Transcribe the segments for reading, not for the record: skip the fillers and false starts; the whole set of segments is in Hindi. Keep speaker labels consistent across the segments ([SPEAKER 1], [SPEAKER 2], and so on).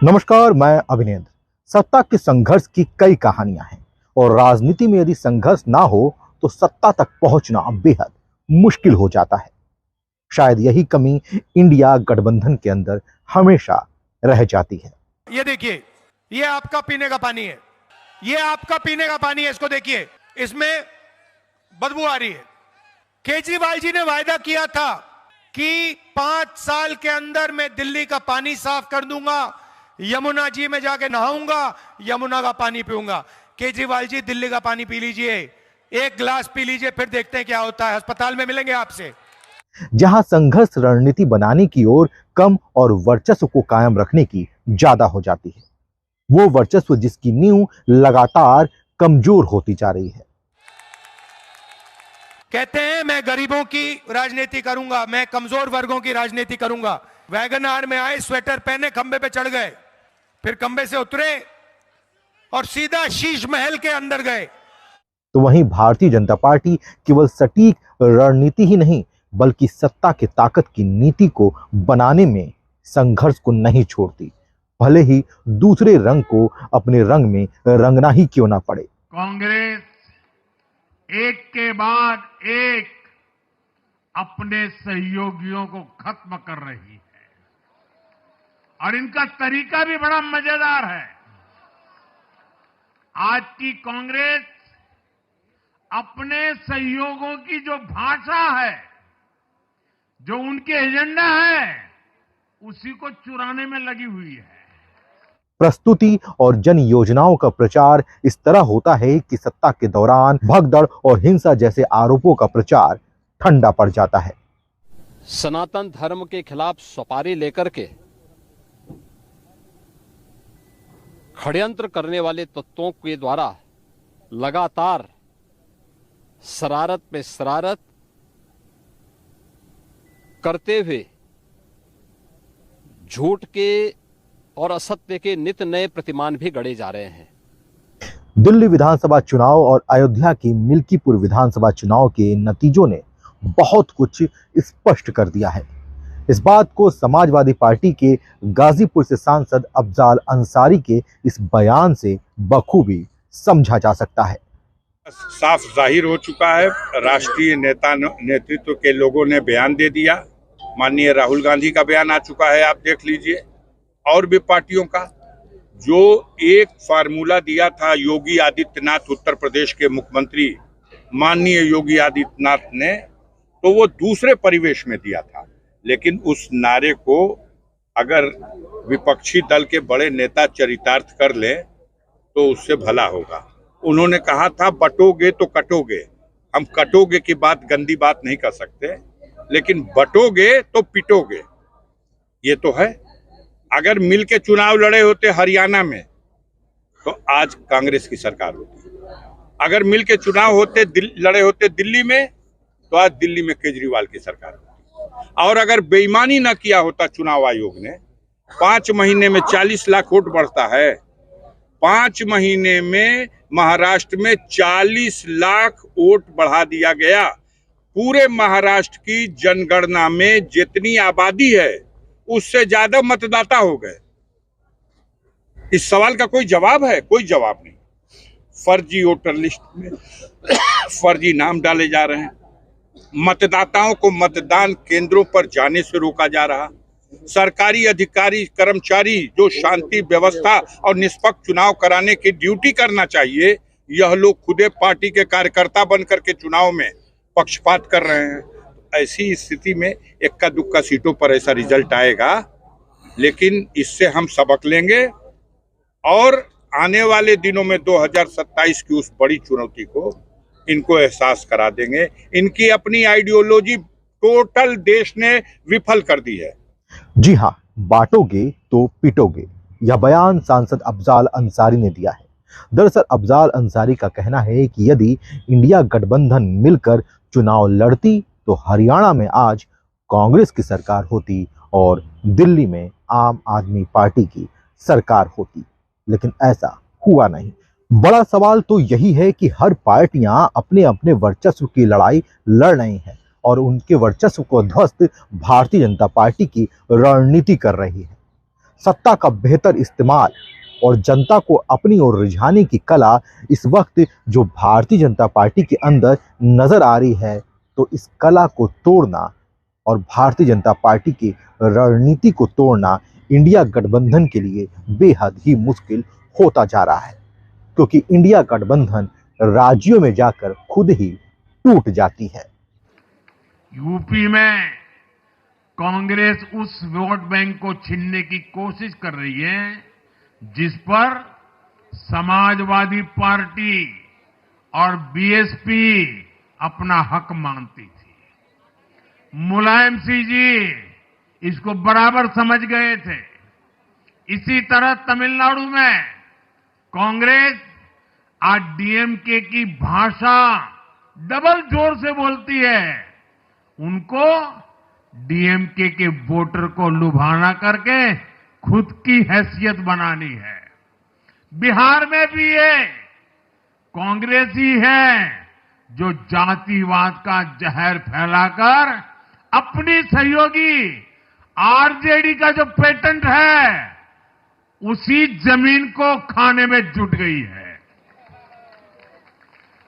[SPEAKER 1] नमस्कार, मैं अभिनेंद्र। सत्ता के संघर्ष की कई कहानियां हैं और राजनीति में यदि संघर्ष ना हो तो सत्ता तक पहुंचना बेहद मुश्किल हो जाता है। शायद यही कमी इंडिया गठबंधन के अंदर हमेशा रह जाती है।
[SPEAKER 2] ये देखिए, ये आपका पीने का पानी है, ये आपका पीने का पानी है। इसको देखिए, इसमें बदबू आ रही है। केजरीवाल जी ने वायदा किया था कि 5 साल के अंदर मैं दिल्ली का पानी साफ कर दूंगा, यमुना जी में जाके नहाऊंगा, यमुना का पानी पीऊंगा। केजरीवाल जी, दिल्ली का पानी पी लीजिए, एक गिलास पी लीजिए, फिर देखते हैं क्या होता है। अस्पताल में मिलेंगे आपसे।
[SPEAKER 1] जहां संघर्ष रणनीति बनाने की ओर कम और वर्चस्व को कायम रखने की ज्यादा हो जाती है, वो वर्चस्व जिसकी नींव लगातार कमजोर होती जा रही है।
[SPEAKER 2] कहते हैं मैं गरीबों की राजनीति करूंगा, मैं कमजोर वर्गों की राजनीति करूंगा। वैगन आर में आए, स्वेटर पहने, खंबे पे चढ़ गए, फिर खंबे से उतरे और सीधा शीश महल के अंदर गए।
[SPEAKER 1] तो वहीं भारतीय जनता पार्टी केवल सटीक रणनीति ही नहीं बल्कि सत्ता के ताकत की नीति को बनाने में संघर्ष को नहीं छोड़ती, भले ही दूसरे रंग को अपने रंग में रंगना ही क्यों ना पड़े।
[SPEAKER 3] कांग्रेस एक के बाद एक अपने सहयोगियों को खत्म कर रही है और इनका तरीका भी बड़ा मजेदार है। आज की कांग्रेस अपने सहयोगियों की जो भाषा है, जो उनके एजेंडा है, उसी को चुराने में लगी हुई है।
[SPEAKER 1] प्रस्तुति और जन योजनाओं का प्रचार इस तरह होता है कि सत्ता के दौरान भगदड़ और हिंसा जैसे आरोपों का प्रचार ठंडा पड़ जाता है।
[SPEAKER 4] सनातन धर्म के खिलाफ सुपारी लेकर के षड्यंत्र करने वाले तत्वों के द्वारा लगातार शरारत पे शरारत करते हुए झूठ के और असत्य के नित नए प्रतिमान भी गढ़े जा रहे हैं।
[SPEAKER 1] दिल्ली विधानसभा चुनाव और अयोध्या की मिल्कीपुर विधानसभा चुनाव के नतीजों ने बहुत कुछ स्पष्ट कर दिया है। इस बात को समाजवादी पार्टी के गाजीपुर से सांसद अफजाल अंसारी के इस बयान से बखूबी समझा जा सकता है।
[SPEAKER 5] साफ जाहिर हो चुका है। राष्ट्रीय नेतृत्व के लोगों ने बयान दे दिया। माननीय राहुल गांधी का बयान आ चुका है, आप देख लीजिए, और भी पार्टियों का। जो एक फार्मूला दिया था योगी आदित्यनाथ, उत्तर प्रदेश के मुख्यमंत्री माननीय योगी आदित्यनाथ ने, तो वो दूसरे परिवेश में दिया था। लेकिन उस नारे को अगर विपक्षी दल के बड़े नेता चरितार्थ कर ले तो उससे भला होगा। उन्होंने कहा था बटोगे तो कटोगे। हम कटोगे की बात, गंदी बात नहीं कर सकते, लेकिन बटोगे तो पिटोगे, ये तो है। अगर मिल के चुनाव लड़े होते हरियाणा में तो आज कांग्रेस की सरकार होती। अगर मिल के चुनाव लड़े होते दिल्ली में तो आज दिल्ली में केजरीवाल की सरकार होती। और अगर बेईमानी ना किया होता चुनाव आयोग ने, 5 महीने में 40 लाख वोट बढ़ता है। 5 महीने में महाराष्ट्र में 40 लाख वोट बढ़ा दिया गया। पूरे महाराष्ट्र की जनगणना में जितनी आबादी है उससे ज्यादा मतदाता हो गए। इस सवाल का कोई जवाब है? कोई जवाब नहीं। फर्जी वोटर लिस्ट में फर्जी नाम डाले जा रहे हैं। मतदाताओं को मतदान केंद्रों पर जाने से रोका जा रहा। सरकारी अधिकारी कर्मचारी जो शांति व्यवस्था और निष्पक्ष चुनाव कराने की ड्यूटी करना चाहिए, यह लोग खुदे पार्टी के कार्यकर्ता बनकर के चुनाव में पक्षपात कर रहे हैं। ऐसी स्थिति में इक्का दुक्का सीटों पर ऐसा रिजल्ट आएगा, लेकिन इससे हम सबक लेंगे और आने वाले दिनों में 2027 की उस बड़ी चुनौती को इनको एहसास करा देंगे। इनकी अपनी आइडियोलॉजी टोटल देश ने विफल कर दी है।
[SPEAKER 1] जी हां, बांटोगे तो पिटोगे, यह बयान सांसद अफजाल अंसारी ने दिया है। दरअसल अफजाल अंसारी का कहना है कि यदि इंडिया गठबंधन मिलकर चुनाव लड़ती तो हरियाणा में आज कांग्रेस की सरकार होती और दिल्ली में आम आदमी पार्टी की सरकार होती, लेकिन ऐसा हुआ नहीं। बड़ा सवाल तो यही है कि हर पार्टियां अपने अपने वर्चस्व की लड़ाई लड़ रही हैं और उनके वर्चस्व को ध्वस्त भारतीय जनता पार्टी की रणनीति कर रही है। सत्ता का बेहतर इस्तेमाल और जनता को अपनी ओर रिझाने की कला इस वक्त जो भारतीय जनता पार्टी के अंदर नजर आ रही है, तो इस कला को तोड़ना और भारतीय जनता पार्टी की रणनीति को तोड़ना इंडिया गठबंधन के लिए बेहद ही मुश्किल होता जा रहा है, क्योंकि इंडिया गठबंधन राज्यों में जाकर खुद ही टूट जाती है।
[SPEAKER 3] यूपी में कांग्रेस उस वोट बैंक को छीनने की कोशिश कर रही है जिस पर समाजवादी पार्टी और बीएसपी अपना हक मानती थी। मुलायम सिंह जी इसको बराबर समझ गए थे। इसी तरह तमिलनाडु में कांग्रेस आज डीएमके की भाषा डबल जोर से बोलती है। उनको डीएमके के वोटर को लुभाना करके खुद की हैसियत बनानी है। बिहार में भी ये कांग्रेस ही है जो जातिवाद का जहर फैलाकर अपनी सहयोगी आरजेडी का जो पेटेंट है उसी जमीन को खाने में जुट गई है।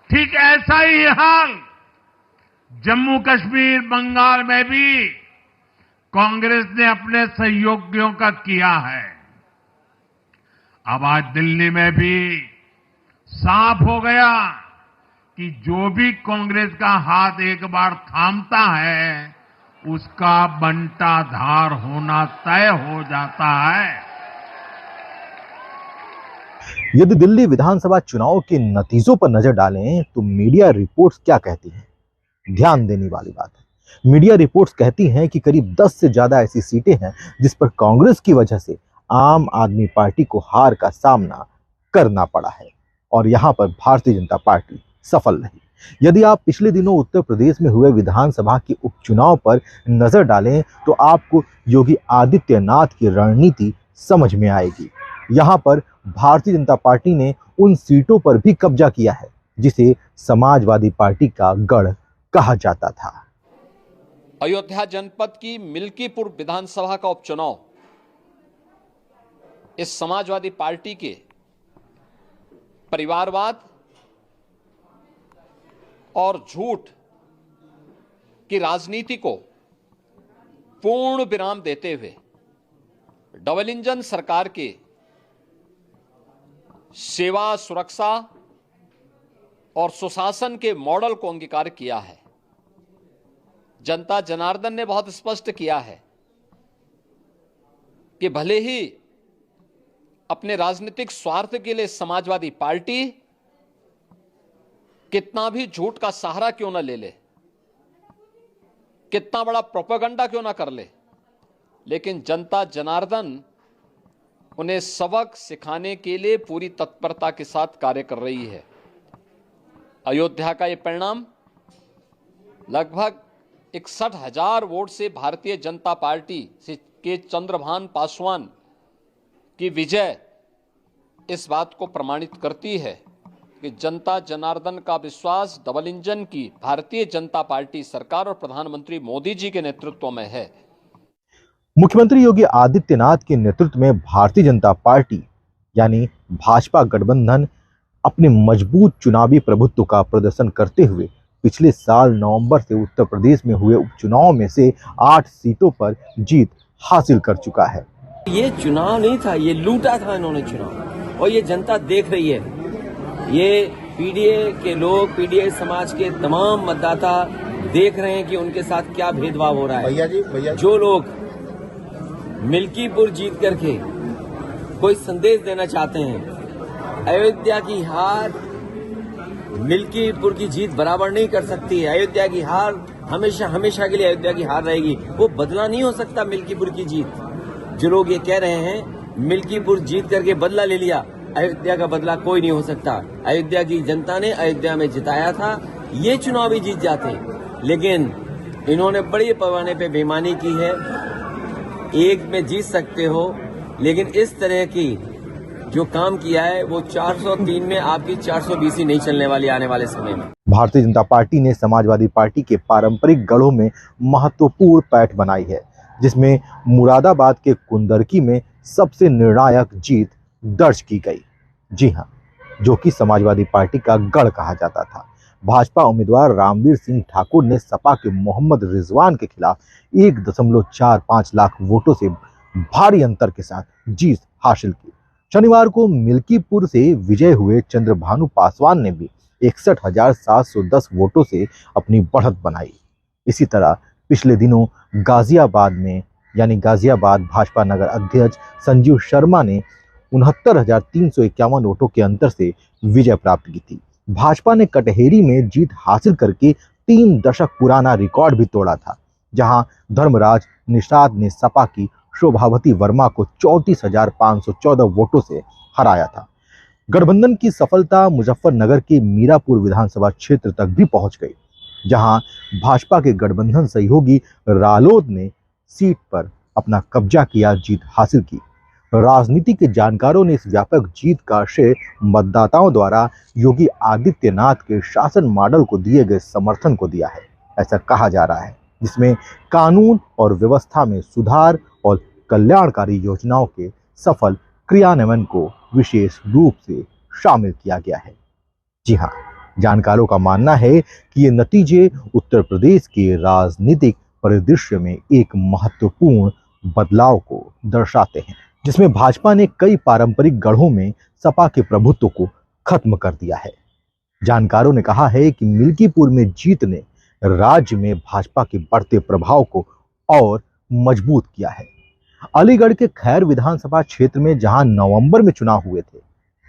[SPEAKER 3] ठीक ऐसा ही हाल जम्मू कश्मीर, बंगाल में भी कांग्रेस ने अपने सहयोगियों का किया है। अब आज दिल्ली में भी साफ हो गया कि जो भी कांग्रेस का हाथ एक बार थामता है उसका बंटाधार होना तय हो जाता है।
[SPEAKER 1] यदि दिल्ली विधानसभा चुनाव के नतीजों पर नजर डालें तो मीडिया रिपोर्ट्स क्या कहती हैं? ध्यान देने वाली बात है। मीडिया रिपोर्ट्स कहती हैं कि करीब 10 से ज्यादा ऐसी सीटें हैं जिस पर कांग्रेस की वजह से आम आदमी पार्टी को हार का सामना करना पड़ा है और यहां पर भारतीय जनता पार्टी सफल रही। यदि आप पिछले दिनों उत्तर प्रदेश में हुए विधानसभा के उपचुनाव पर नजर डालें तो आपको योगी आदित्यनाथ की रणनीति समझ में आएगी। यहां पर भारतीय जनता पार्टी ने उन सीटों पर भी कब्जा किया है जिसे समाजवादी पार्टी का गढ़ कहा जाता था।
[SPEAKER 4] अयोध्या जनपद की मिल्कीपुर विधानसभा का उपचुनाव इस समाजवादी पार्टी के परिवारवाद और झूठ की राजनीति को पूर्ण विराम देते हुए डबल इंजन सरकार के सेवा, सुरक्षा और सुशासन के मॉडल को अंगीकार किया है। जनता जनार्दन ने बहुत स्पष्ट किया है कि भले ही अपने राजनीतिक स्वार्थ के लिए समाजवादी पार्टी कितना भी झूठ का सहारा क्यों न ले ले, कितना बड़ा प्रोपेगेंडा क्यों ना कर ले, लेकिन जनता जनार्दन उन्हें सबक सिखाने के लिए पूरी तत्परता के साथ कार्य कर रही है। अयोध्या का ये परिणाम लगभग 61,000 वोट से भारतीय जनता पार्टी के चंद्रभान पासवान की विजय इस बात को प्रमाणित करती है कि जनता जनार्दन का विश्वास डबल इंजन की भारतीय जनता पार्टी सरकार और प्रधानमंत्री मोदी जी के नेतृत्व में है।
[SPEAKER 1] मुख्यमंत्री योगी आदित्यनाथ के नेतृत्व में भारतीय जनता पार्टी यानी भाजपा गठबंधन अपने मजबूत चुनावी प्रभुत्व का प्रदर्शन करते हुए पिछले साल नवंबर से उत्तर प्रदेश में हुए उपचुनाव में से 8 सीटों पर जीत हासिल कर चुका है।
[SPEAKER 6] ये चुनाव नहीं था, ये लूटा था इन्होंने चुनाव, और ये जनता देख रही है। ये पीडीए के लोग, पीडीए समाज के तमाम मतदाता देख रहे हैं कि उनके साथ क्या भेदभाव हो रहा है। भैया जो लोग मिल्कीपुर जीत करके कोई संदेश देना चाहते हैं, अयोध्या की हार मिल्कीपुर की जीत बराबर नहीं कर सकती है। अयोध्या की हार हमेशा हमेशा के लिए अयोध्या की हार रहेगी, वो बदला नहीं हो सकता मिल्कीपुर की जीत। जो लोग ये कह रहे हैं मिल्कीपुर जीत करके बदला ले लिया, अयोध्या का बदला कोई नहीं हो सकता। अयोध्या की जनता ने अयोध्या में जिताया था, ये चुनाव भी जीत जाते, लेकिन इन्होंने बड़े पैमाने पे बेईमानी की है। एक में जीत सकते हो, लेकिन इस तरह की जो काम किया है वो 403 में आपकी 420 ही नहीं चलने वाली आने वाले समय में।
[SPEAKER 1] भारतीय जनता पार्टी ने समाजवादी पार्टी के पारंपरिक गढ़ों में महत्वपूर्ण पैठ बनाई है, जिसमें मुरादाबाद के कुंदरकी में सबसे निर्णायक जीत दर्ज की गई। जी हां, जो कि समाजवादी पार्टी का गढ़ कहा जाता था। भाजपा उम्मीदवार रामवीर सिंह ठाकुर ने सपा के मोहम्मद रिजवान के खिलाफ 1.45 लाख वोटों से भारी अंतर के साथ जीत हासिल की। शनिवार को मिल्कीपुर से विजय हुए चंद्रभानु पासवान ने भी 61,710 वोटों से अपनी बढ़त बनाई। इसी तरह पिछले दिनों गाजियाबाद भाजपा नगर अध्यक्ष संजीव शर्मा ने 69,351 वोटों के अंतर से विजय प्राप्त की थी। भाजपा ने कटहेरी में जीत हासिल करके 3 दशक पुराना रिकॉर्ड भी तोड़ा था, जहां धर्मराज निषाद ने सपा की शोभावती वर्मा को 34,514 वोटों से हराया था। गठबंधन की सफलता मुजफ्फरनगर के मीरापुर विधानसभा क्षेत्र तक भी पहुंच गई, जहां भाजपा के गठबंधन सहयोगी रालोद ने सीट पर अपना कब्जा किया, जीत हासिल की। राजनीति के जानकारों ने इस व्यापक जीत का श्रेय मतदाताओं द्वारा योगी आदित्यनाथ के शासन मॉडल को दिए गए समर्थन को दिया है। ऐसा कहा जा रहा है, जिसमें कानून और व्यवस्था में सुधार और कल्याणकारी योजनाओं के सफल क्रियान्वयन को विशेष रूप से शामिल किया गया है। जी हां, जानकारों का मानना है कि ये नतीजे उत्तर प्रदेश के राजनीतिक परिदृश्य में एक महत्वपूर्ण बदलाव को दर्शाते हैं, जिसमें भाजपा ने कई पारंपरिक गढ़ों में सपा के प्रभुत्व को खत्म कर दिया है। जानकारों ने कहा है कि मिल्कीपुर में जीत ने राज्य में भाजपा के बढ़ते प्रभाव को और मजबूत किया है। अलीगढ़ के खैर विधानसभा क्षेत्र में जहां नवंबर में चुनाव हुए थे,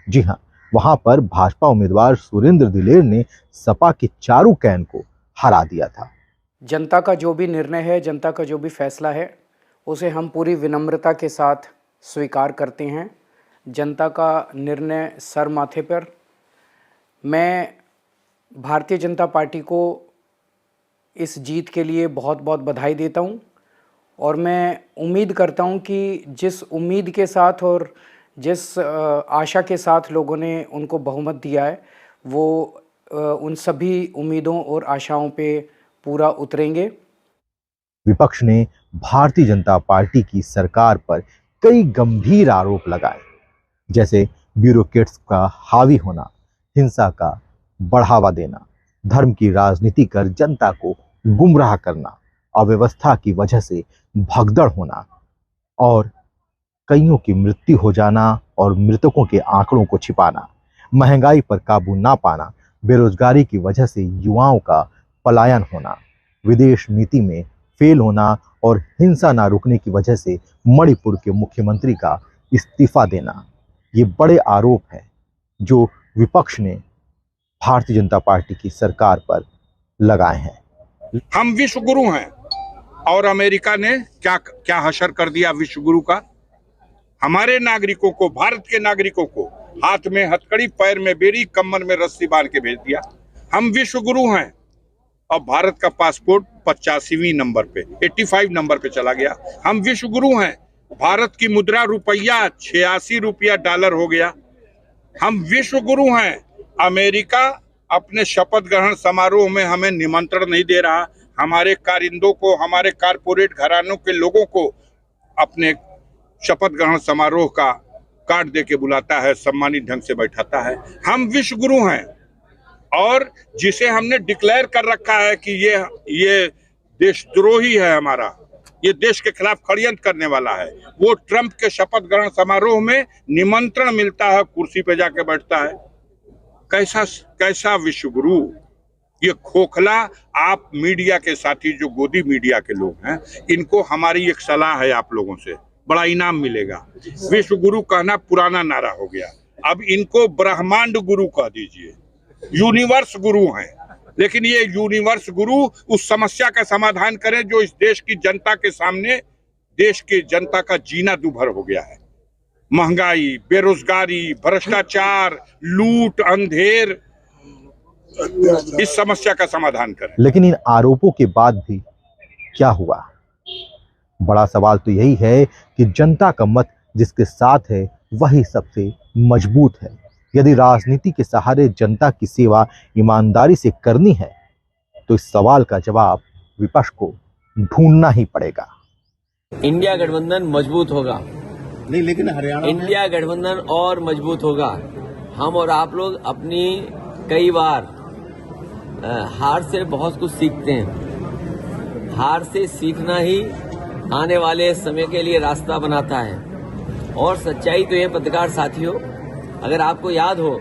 [SPEAKER 1] जी हां, वहां पर भाजपा उम्मीदवार सुरेंद्र दिलेर ने सपा के चारू कैन को हरा दिया था।
[SPEAKER 7] जनता का जो भी निर्णय है, जनता का जो भी फैसला है, उसे हम पूरी विनम्रता के साथ स्वीकार करते हैं। जनता का निर्णय सर माथे पर। मैं भारतीय जनता पार्टी को इस जीत के लिए बहुत बहुत बधाई देता हूं और मैं उम्मीद करता हूं कि जिस उम्मीद के साथ और जिस आशा के साथ लोगों ने उनको बहुमत दिया है, वो उन सभी उम्मीदों और आशाओं पे पूरा उतरेंगे।
[SPEAKER 1] विपक्ष ने भारतीय जनता पार्टी की सरकार पर कई गंभीर आरोप लगाए, जैसे ब्यूरोक्रेट्स का हावी होना, हिंसा का बढ़ावा देना, धर्म की राजनीति कर जनता को गुमराह करना, अव्यवस्था की वजह से भगदड़ होना और कईयों की मृत्यु हो जाना और मृतकों के आंकड़ों को छिपाना, महंगाई पर काबू ना पाना, बेरोजगारी की वजह से युवाओं का पलायन होना, विदेश नीति में फेल होना और हिंसा ना रुकने की वजह से मणिपुर के मुख्यमंत्री का इस्तीफा देना। ये बड़े आरोप हैं जो विपक्ष ने भारतीय जनता पार्टी की सरकार पर लगाए हैं।
[SPEAKER 5] हम विश्व गुरु हैं और अमेरिका ने क्या क्या हशर कर दिया विश्व गुरु का। हमारे नागरिकों को, भारत के नागरिकों को हाथ में हथकड़ी, पैर में बेड़ी, कमर में रस्सी बांध के भेज दिया। हम विश्व गुरु हैं और भारत का पासपोर्ट 85वें नंबर पे, 85 नंबर पे चला गया। हम विश्व गुरु हैं। भारत की मुद्रा रुपया 86 रुपया डॉलर हो गया। हम विश्व गुरु हैं। अमेरिका अपने शपथ ग्रहण समारोह में हमें निमंत्रण नहीं दे रहा। हमारे कारिंदों को, हमारे कारपोरेट घरानों के लोगों को अपने शपथ ग्रहण समारोह का कार्ड दे के बुलाता है, सम्मानित ढंग से बैठाता है। हम विश्व गुरु हैं और जिसे हमने डिक्लेयर कर रखा है कि ये देशद्रोही है, हमारा ये देश के खिलाफ षड्यंत्र करने वाला है, वो ट्रंप के शपथ ग्रहण समारोह में निमंत्रण मिलता है, कुर्सी पे जाके बैठता है। कैसा विश्व गुरु। ये खोखला आप मीडिया के साथी, जो गोदी मीडिया के लोग हैं, इनको हमारी एक सलाह है, आप लोगों से बड़ा इनाम मिलेगा। विश्व गुरु कहना पुराना नारा हो गया, अब इनको ब्रह्मांड गुरु कह दीजिए। यूनिवर्स गुरु हैं, लेकिन ये यूनिवर्स गुरु उस समस्या का समाधान करें जो इस देश की जनता के सामने, देश की जनता का जीना दूभर हो गया है। महंगाई, बेरोजगारी, भ्रष्टाचार, लूट, अंधेर, इस समस्या का समाधान करें।
[SPEAKER 1] लेकिन इन आरोपों के बाद भी क्या हुआ? बड़ा सवाल तो यही है कि जनता का मत जिसके साथ है वही सबसे मजबूत है। यदि राजनीति के सहारे जनता की सेवा ईमानदारी से करनी है तो इस सवाल का जवाब विपक्ष को ढूंढना ही पड़ेगा।
[SPEAKER 6] इंडिया गठबंधन मजबूत होगा
[SPEAKER 8] नहीं, लेकिन हरियाणा में
[SPEAKER 6] इंडिया गठबंधन और मजबूत होगा। हम और आप लोग अपनी कई बार हार से बहुत कुछ सीखते हैं। हार से सीखना ही आने वाले समय के लिए रास्ता बनाता है। और सच्चाई तो ये पत्रकार साथियों, अगर आपको याद हो,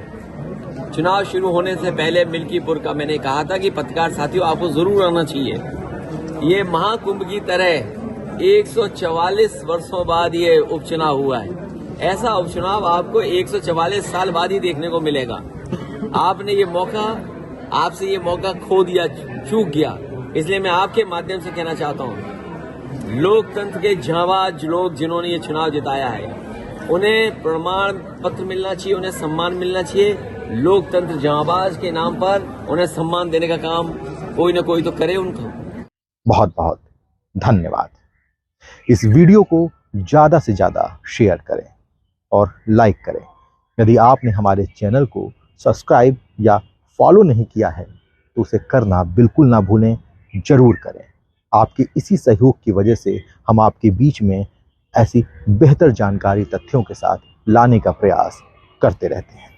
[SPEAKER 6] चुनाव शुरू होने से पहले मिल्कीपुर का मैंने कहा था कि पत्रकार साथियों आपको जरूर आना चाहिए। ये महाकुंभ की तरह 144 वर्षों बाद ये उपचुनाव हुआ है। ऐसा उपचुनाव आपको 144 साल बाद ही देखने को मिलेगा। आपने ये मौका, आपसे ये मौका खो दिया, चूक गया। इसलिए मैं आपके माध्यम से कहना चाहता हूँ, लोकतंत्र के जांबाज लोग जिन्होंने ये चुनाव जिताया है, उन्हें प्रमाण पत्र मिलना चाहिए, उन्हें सम्मान मिलना चाहिए। लोकतंत्र जांबाज के नाम पर उन्हें सम्मान देने का काम कोई न कोई तो करे उनको।
[SPEAKER 1] बहुत बहुत धन्यवाद। इस वीडियो को ज़्यादा से ज़्यादा शेयर करें और लाइक करें। यदि आपने हमारे चैनल को सब्सक्राइब या फॉलो नहीं किया है तो उसे करना बिल्कुल ना भूलें, ज़रूर करें। आपके इसी सहयोग की वजह से हम आपके बीच में ऐसी बेहतर जानकारी तथ्यों के साथ लाने का प्रयास करते रहते हैं।